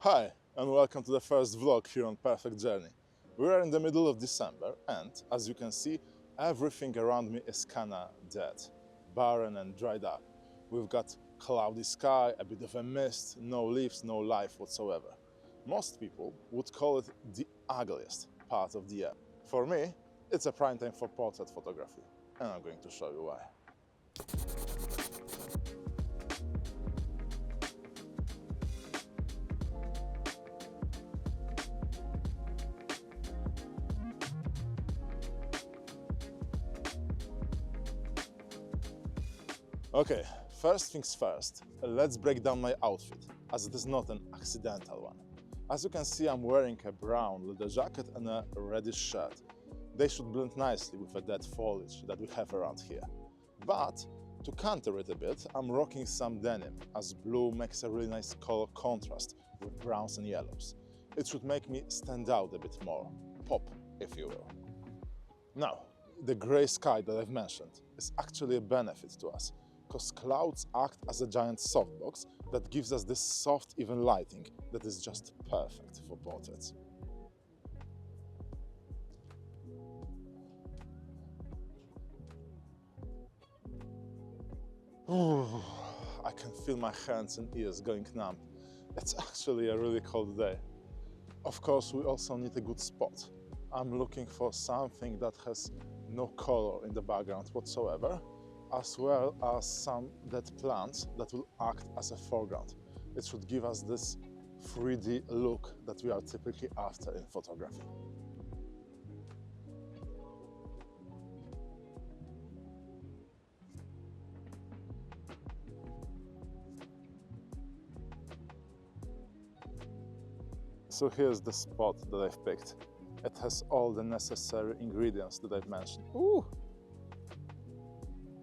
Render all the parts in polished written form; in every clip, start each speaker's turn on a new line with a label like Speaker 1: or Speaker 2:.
Speaker 1: Hi, and welcome to the first vlog here on Perfect Journey. We are in the middle of December and, as you can see, everything around me is kinda dead, barren and dried up. We've got cloudy sky, a bit of a mist, no leaves, no life whatsoever. Most people would call it the ugliest part of the year. For me, it's a prime time for portrait photography, and I'm going to show you why. Okay, first things first, let's break down my outfit, as it is not an accidental one. As you can see, I'm wearing a brown leather jacket and a reddish shirt. They should blend nicely with the dead foliage that we have around here. But to counter it a bit, I'm rocking some denim, as blue makes a really nice color contrast with browns and yellows. It should make me stand out a bit more, pop, if you will. Now, the grey sky that I've mentioned is actually a benefit to us, because clouds act as a giant softbox that gives us this soft, even lighting that is just perfect for portraits. Ooh, I can feel my hands and ears going numb. It's actually a really cold day. Of course, we also need a good spot. I'm looking for something that has no color in the background whatsoever, as well as some dead plants that will act as a foreground. It should give us this 3D look that we are typically after in photography. So here's the spot that I've picked. It has all the necessary ingredients that I've mentioned. Ooh!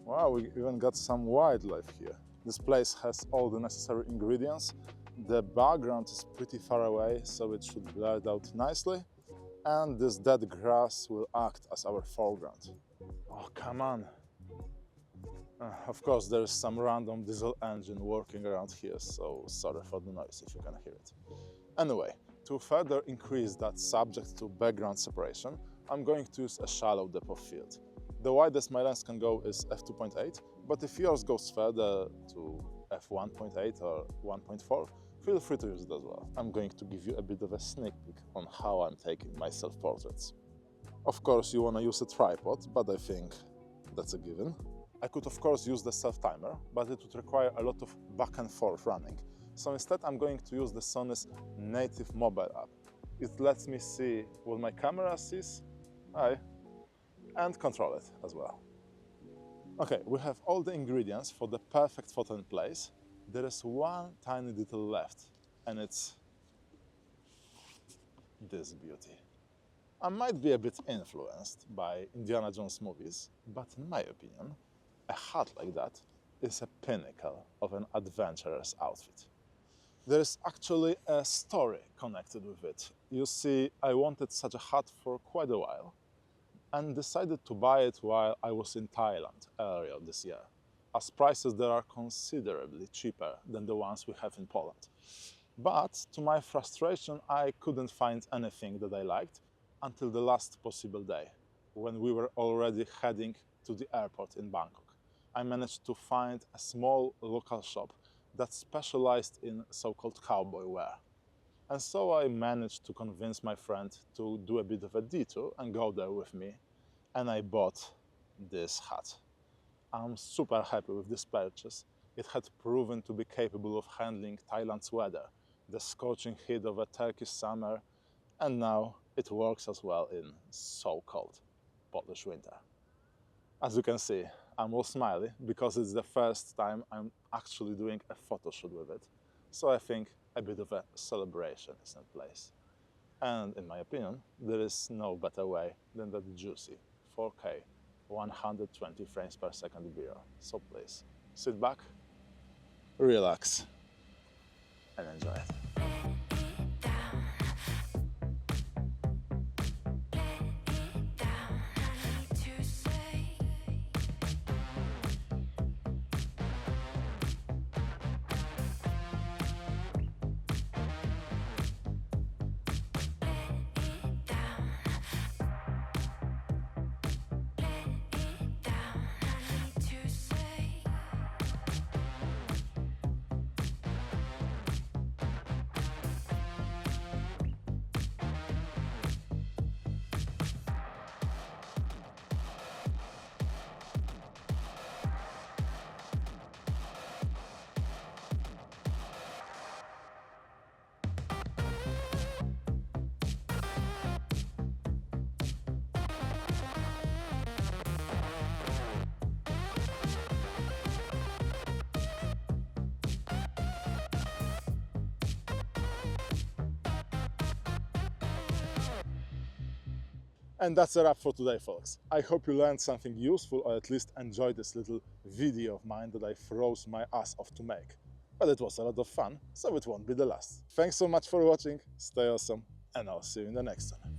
Speaker 1: Wow, we even got some wildlife here. This place has all the necessary ingredients. The background is pretty far away, so it should blur out nicely. And this dead grass will act as our foreground. Oh, come on. Of course, there is some random diesel engine working around here, so sorry for the noise if you can hear it. Anyway, to further increase that subject to background separation, I'm going to use a shallow depth of field. The widest my lens can go is f2.8, but if yours goes further to f1.8 or 1.4, feel free to use it as well. I'm going to give you a bit of a sneak peek on how I'm taking my self-portraits. Of course, you want to use a tripod, but I think that's a given. I could of course use the self-timer, but it would require a lot of back and forth running. So instead I'm going to use the Sony's native mobile app. It lets me see what my camera sees, and control it as well. Okay, we have all the ingredients for the perfect photo in place. There is one tiny detail left, and it's this beauty. I might be a bit influenced by Indiana Jones movies, but in my opinion, a hat like that is a pinnacle of an adventurer's outfit. There is actually a story connected with it. You see, I wanted such a hat for quite a while and decided to buy it while I was in Thailand earlier this year, as prices there are considerably cheaper than the ones we have in Poland. But to my frustration, I couldn't find anything that I liked until the last possible day, when we were already heading to the airport in Bangkok. I managed to find a small local shop that specialized in so-called cowboy wear. And so I managed to convince my friend to do a bit of a detour and go there with me, and I bought this hat. I'm super happy with this purchase. It had proven to be capable of handling Thailand's weather, the scorching heat of a Turkish summer, and now it works as well in so-called Polish winter. As you can see, I'm all smiley because it's the first time I'm actually doing a photo shoot with it. So I think a bit of a celebration is in place. And in my opinion, there is no better way than that juicy 4K 120 frames per second video. So please, sit back, relax, and enjoy it. And that's a wrap for today, folks. I hope you learned something useful or at least enjoyed this little video of mine that I froze my ass off to make. But it was a lot of fun, so it won't be the last. Thanks so much for watching, stay awesome, and I'll see you in the next one.